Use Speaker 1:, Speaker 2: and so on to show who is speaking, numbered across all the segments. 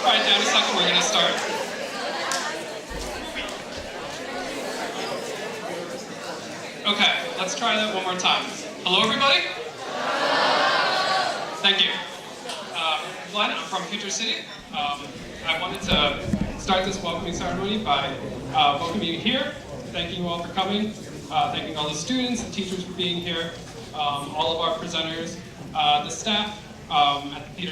Speaker 1: Alright, down a second, we're gonna start. Okay, let's try that one more time. Hello, everybody? Thank you. Glenn, I'm from Future City. I wanted to start this welcoming ceremony by welcoming you here, thanking you all for coming, thanking all the students and teachers for being here, all of our presenters, the staff at the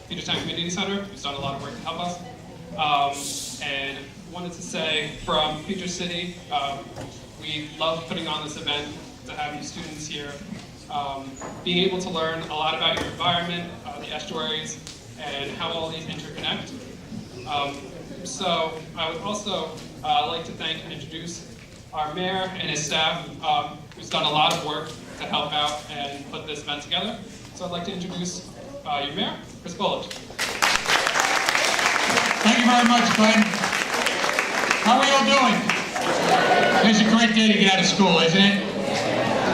Speaker 1: Peterstown Community Center, who's done a lot of work to help us. And wanted to say from Future City, we love putting on this event to have you students here, being able to learn a lot about your environment, the estuaries, and how all these interconnect. So I would also like to thank and introduce our mayor and his staff, who's done a lot of work to help out and put this event together. So I'd like to introduce your mayor, Chris Bullock.
Speaker 2: Thank you very much, Glenn. How are we all doing? It's a great day to get out of school, isn't it?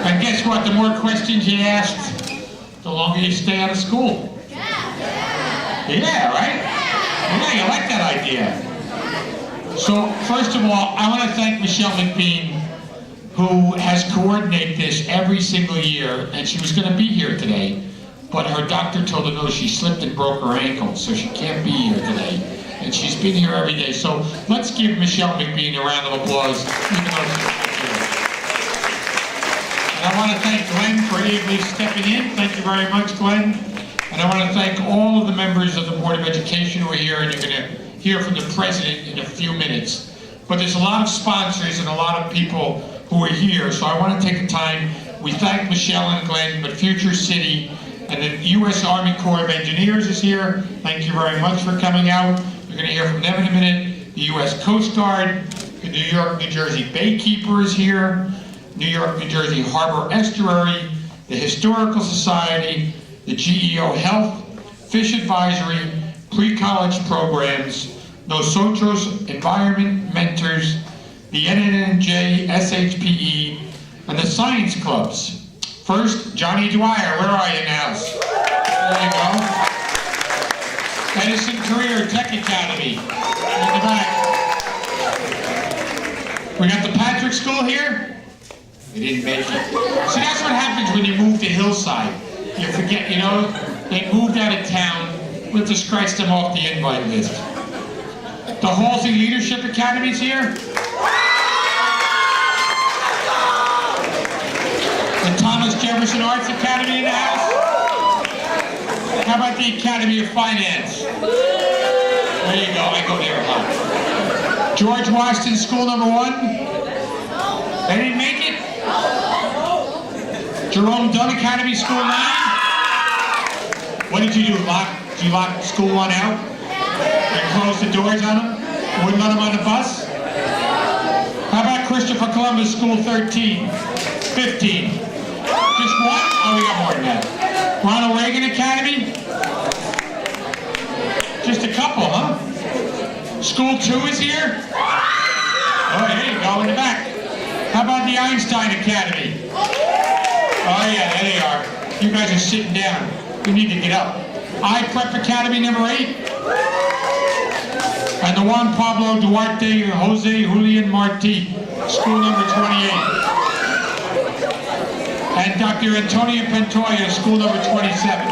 Speaker 2: And guess what? The more questions you ask, the longer you stay out of school. Yeah, right? Yeah, you like that idea. So, first of all, I want to thank Michelle McBean, who has coordinated this every single year, and she was going to be here today, but her doctor told her no, she slipped and broke her ankle, so she can't be here today. And she's been here every day. So let's give Michelle McBean a round of applause, even though she's not here. And I want to thank Glenn for ably stepping in. Thank you very much, Glenn. And I want to thank all of the members of the Board of Education who are here, and you're going to hear from the president in a few minutes. But there's a lot of sponsors and a lot of people who are here, so I want to take the time. We thank Michelle and Glenn, but Future City and the U.S. Army Corps of Engineers is here. Thank you very much for coming out. You're going to hear from them in a minute. The U.S. Coast Guard, the New York, New Jersey Baykeeper is here, New York, New Jersey Harbor Estuary, the Historical Society, the GEO Health, Fish Advisory, pre-college programs, Nosotros Environment Mentors, the NNJ SHPE, and the Science Clubs. First, Johnny Dwyer, where are you now? There you go. Edison Career Tech Academy, in the back. We got the Patrick School here. They didn't make it. See, that's what happens when you move to Hillside. You forget, you know, they moved out of town. We'll just scratch them off the invite list. The Halsey Leadership Academy's here. The Thomas Jefferson Arts Academy in the house. How about the Academy of Finance? There you go, I go there a lot. George Washington School number 1? They didn't make it? Jerome Dunn Academy School 9? What did you do, did you lock School 1 out? And close the doors on them? Wouldn't let them on the bus? How about Christopher Columbus School 13? 15? Just one? Oh, we got more than that. Ronald Reagan Academy? Just a couple, huh? School 2 is here? Oh, there you go, in the back. How about the Einstein Academy? Oh yeah, there they are. You guys are sitting down. You need to get up. iPrep Academy number 8. And the Juan Pablo Duarte Jose Julian Marti, school number 28. And Dr. Antonia Pantoja, school number 27.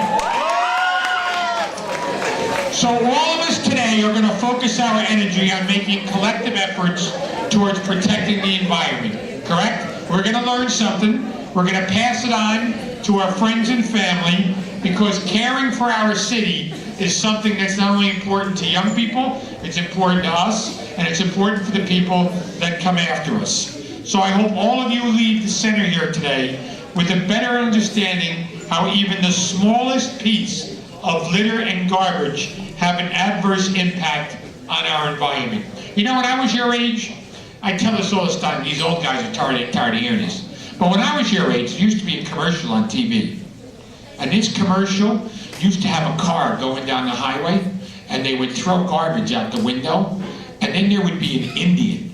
Speaker 2: So all of us today are going to focus our energy on making collective efforts towards protecting the environment, correct? We're going to learn something. We're going to pass it on to our friends and family, because caring for our city is something that's not only important to young people, it's important to us, and it's important for the people that come after us. So I hope all of you leave the center here today with a better understanding how even the smallest piece of litter and garbage have an adverse impact on our environment. You know, when I was your age, I tell this all the time, these old guys are tired of hearing this, but when I was your age, there used to be a commercial on TV. And this commercial used to have a car going down the highway, and they would throw garbage out the window, and then there would be an Indian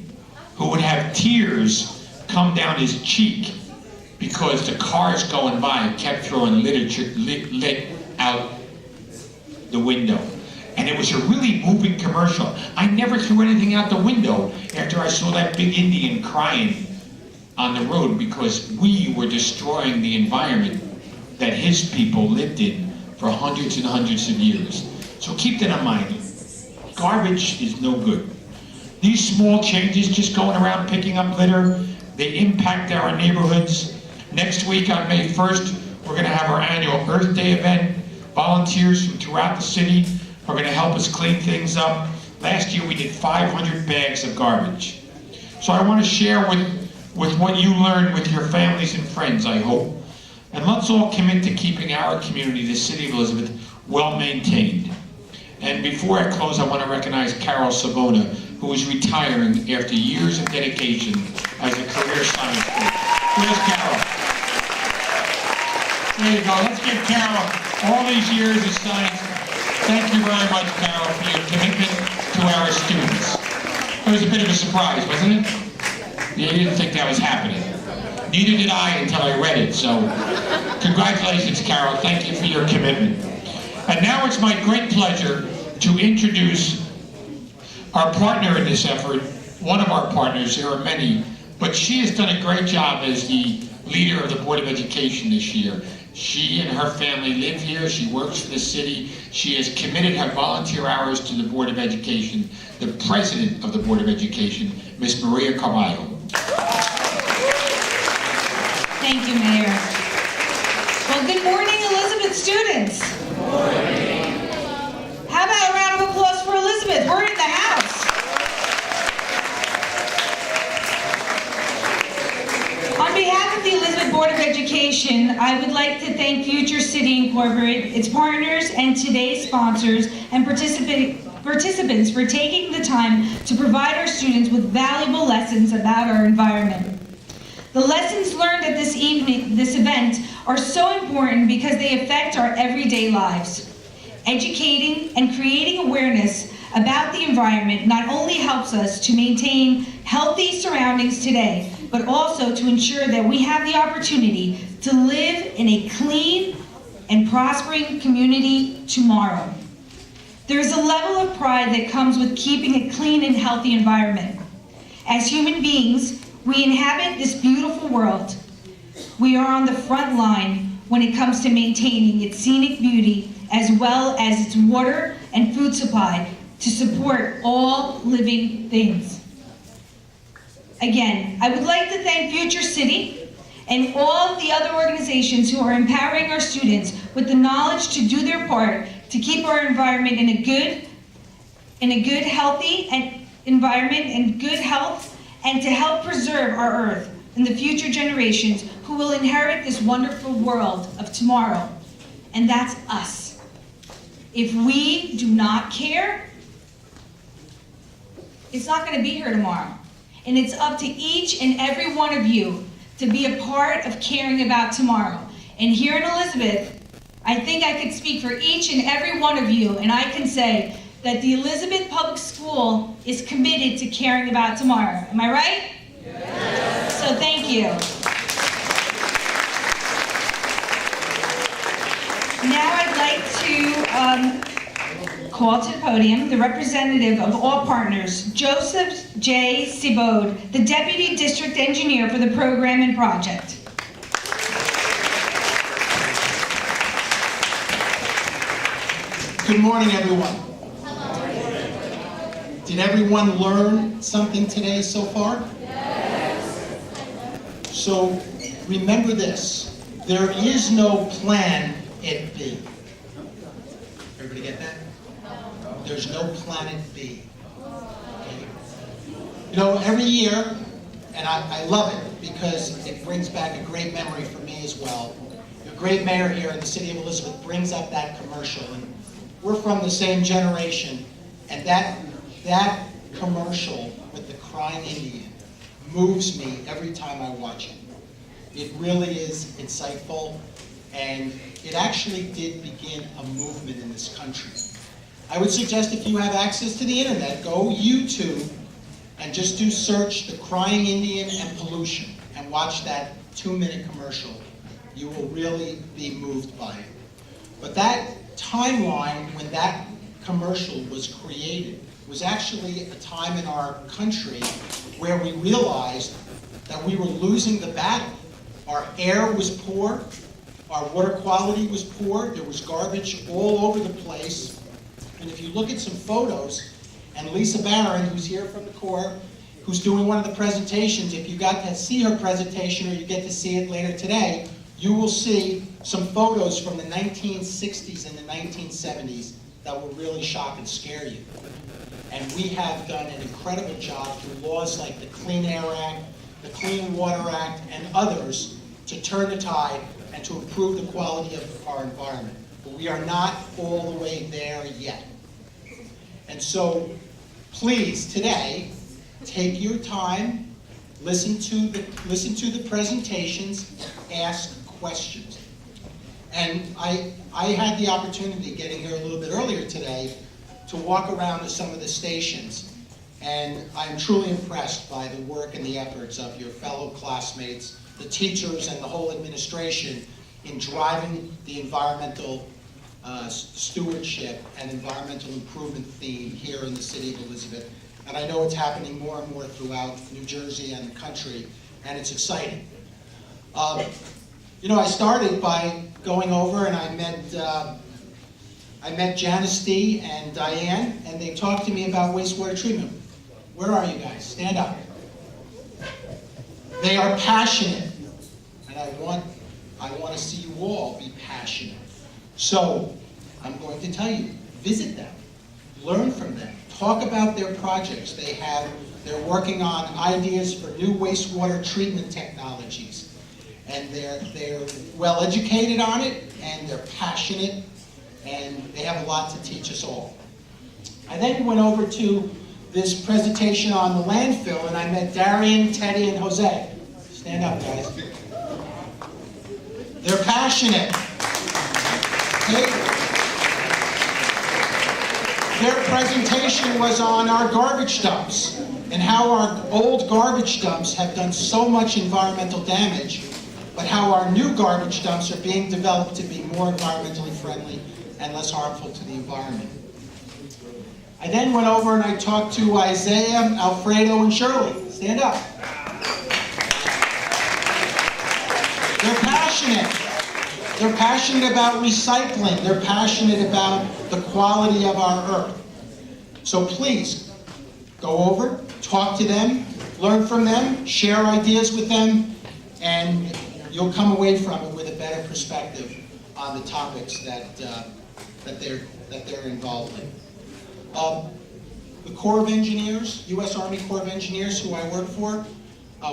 Speaker 2: who would have tears come down his cheek because the cars going by kept throwing lit out the window. And it was a really moving commercial. I never threw anything out the window after I saw that big Indian crying on the road because we were destroying the environment that his people lived in for hundreds and hundreds of years. So keep that in mind. Garbage is no good. These small changes, just going around picking up litter, they impact our neighborhoods. Next week on May 1st, we're gonna have our annual Earth Day event. Volunteers from throughout the city are gonna help us clean things up. Last year we did 500 bags of garbage. So I wanna share with what you learned with your families and friends, I hope. And let's all commit to keeping our community, the city of Elizabeth, well maintained. And before I close, I want to recognize Carol Savona, who is retiring after years of dedication as a career science coach. Where's Carol? There you go. Let's give Carol all these years of science. Thank you very much, Carol, for your commitment to our students. It was a bit of a surprise, wasn't it? You didn't think that was happening. Neither did I until I read it, so congratulations, Carol. Thank you for your commitment. And now it's my great pleasure to introduce our partner in this effort, one of our partners. There are many, but she has done a great job as the leader of the Board of Education this year. She and her family live here. She works for the city. She has committed her volunteer hours to the Board of Education. The president of the Board of Education, Ms. Maria Carvalho.
Speaker 3: Thank you, Mayor. Well, good morning, Elizabeth students. Good morning. How about a round of applause for Elizabeth? We're in the house. On behalf of the Elizabeth Board of Education, I would like to thank Future City Incorporated, its partners, and today's sponsors and participants for taking the time to provide our students with valuable lessons about our environment. The lessons learned at this event are so important because they affect our everyday lives. Educating and creating awareness about the environment not only helps us to maintain healthy surroundings today, but also to ensure that we have the opportunity to live in a clean and prospering community tomorrow. There is a level of pride that comes with keeping a clean and healthy environment. As human beings, we inhabit this beautiful world. We are on the front line when it comes to maintaining its scenic beauty as well as its water and food supply to support all living things. Again, I would like to thank Future City and all of the other organizations who are empowering our students with the knowledge to do their part to keep our environment in a good, healthy environment and good health, and to help preserve our earth and the future generations who will inherit this wonderful world of tomorrow. And that's us. If we do not care, it's not going to be here tomorrow. And it's up to each and every one of you to be a part of caring about tomorrow. And here in Elizabeth, I think I could speak for each and every one of you, and I can say that the Elizabeth Public School is committed to caring about tomorrow. Am I right? Yes. So thank you. Now I'd like to call to the podium the representative of all partners, Joseph J. Sibode, the Deputy District Engineer for the program and project.
Speaker 4: Good morning, everyone. Did everyone learn something today so far? Yes. So remember this, there is no planet B. Everybody get that? There's no planet B. Okay? You know, every year, and I love it because it brings back a great memory for me as well. The great mayor here in the city of Elizabeth brings up that commercial, and we're from the same generation, and that commercial with the crying Indian moves me every time I watch it. It really is insightful, and it actually did begin a movement in this country. I would suggest if you have access to the internet, go YouTube and just do search the crying Indian and pollution and watch that 2-minute commercial. You will really be moved by it. But that timeline when that commercial was created was actually a time in our country where we realized that we were losing the battle. Our air was poor, our water quality was poor, there was garbage all over the place. And if you look at some photos, and Lisa Barron, who's here from the Corps, who's doing one of the presentations, if you got to see her presentation or you get to see it later today, you will see some photos from the 1960s and the 1970s that will really shock and scare you. And we have done an incredible job through laws like the Clean Air Act, the Clean Water Act, and others to turn the tide and to improve the quality of our environment. But we are not all the way there yet. And so, please, today, take your time, listen to the presentations, ask questions. And I had the opportunity, getting here a little bit earlier today, to walk around to some of the stations. And I'm truly impressed by the work and the efforts of your fellow classmates, the teachers, and the whole administration in driving the environmental stewardship and environmental improvement theme here in the city of Elizabeth. And I know it's happening more and more throughout New Jersey and the country, and it's exciting. You know, I started by going over and I met Janice D. and Diane, and they talked to me about wastewater treatment. Where are you guys? Stand up. They are passionate, and I want to see you all be passionate. So, I'm going to tell you, visit them, learn from them, talk about their projects. They're working on ideas for new wastewater treatment technologies, and they're well educated on it, and they're passionate, and they have a lot to teach us all. I then went over to this presentation on the landfill, and I met Darian, Teddy, and Jose. Stand up, guys. They're passionate. Their presentation was on our garbage dumps and how our old garbage dumps have done so much environmental damage, but how our new garbage dumps are being developed to be more environmentally friendly and less harmful to the environment. I then went over and I talked to Isaiah, Alfredo, and Shirley. Stand up. They're passionate. They're passionate about recycling. They're passionate about the quality of our earth. So please, go over, talk to them, learn from them, share ideas with them, and you'll come away from it with a better perspective on the topics that they're involved in. The Corps of Engineers, U.S. Army Corps of Engineers, who I work for,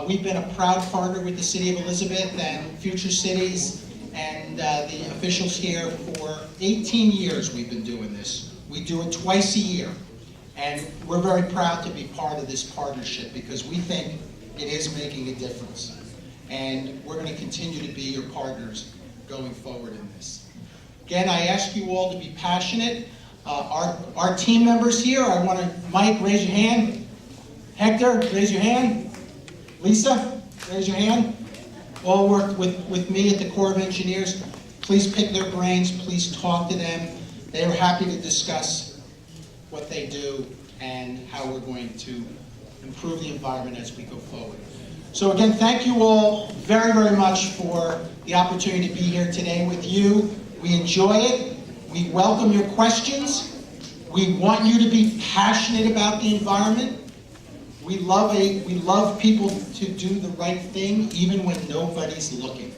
Speaker 4: we've been a proud partner with the City of Elizabeth and future cities and the officials here for 18 years we've been doing this. We do it twice a year, and we're very proud to be part of this partnership because we think it is making a difference. And we're going to continue to be your partners going forward in this. Again, I ask you all to be passionate. Our team members here, I want to, Mike, raise your hand. Hector, raise your hand. Lisa, raise your hand. All work with me at the Corps of Engineers. Please pick their brains, please talk to them. They are happy to discuss what they do and how we're going to improve the environment as we go forward. So again, thank you all very, very much for the opportunity to be here today with you. We enjoy it. We welcome your questions. We want you to be passionate about the environment. We love people to do the right thing even when nobody's looking.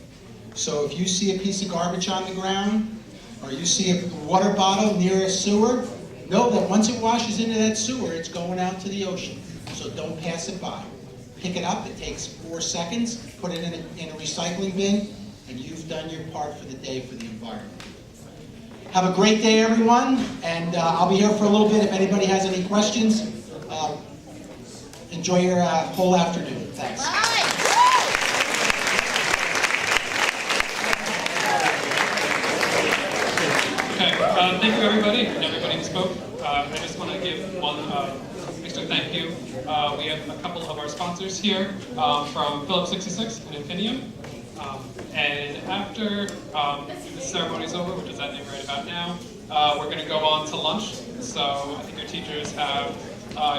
Speaker 4: So if you see a piece of garbage on the ground, or you see a water bottle near a sewer, know that once it washes into that sewer, it's going out to the ocean. So don't pass it by. Pick it up, it takes 4 seconds, put it in a recycling bin, and you've done your part for the day for the environment. Have a great day, everyone, and I'll be here for a little bit if anybody has any questions. Enjoy your whole afternoon. Thanks.
Speaker 1: Okay, thank you everybody and everybody who spoke. I just want to give one extra thank you. We have a couple of our sponsors here from Phillips 66 and Infinium. And after the ceremony is over, which is happening right about now, we're going to go on to lunch. So I think your teachers have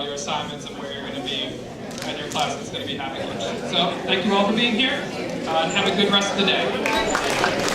Speaker 1: your assignments of where you're going to be, and your class is going to be having lunch. So thank you all for being here, and have a good rest of the day.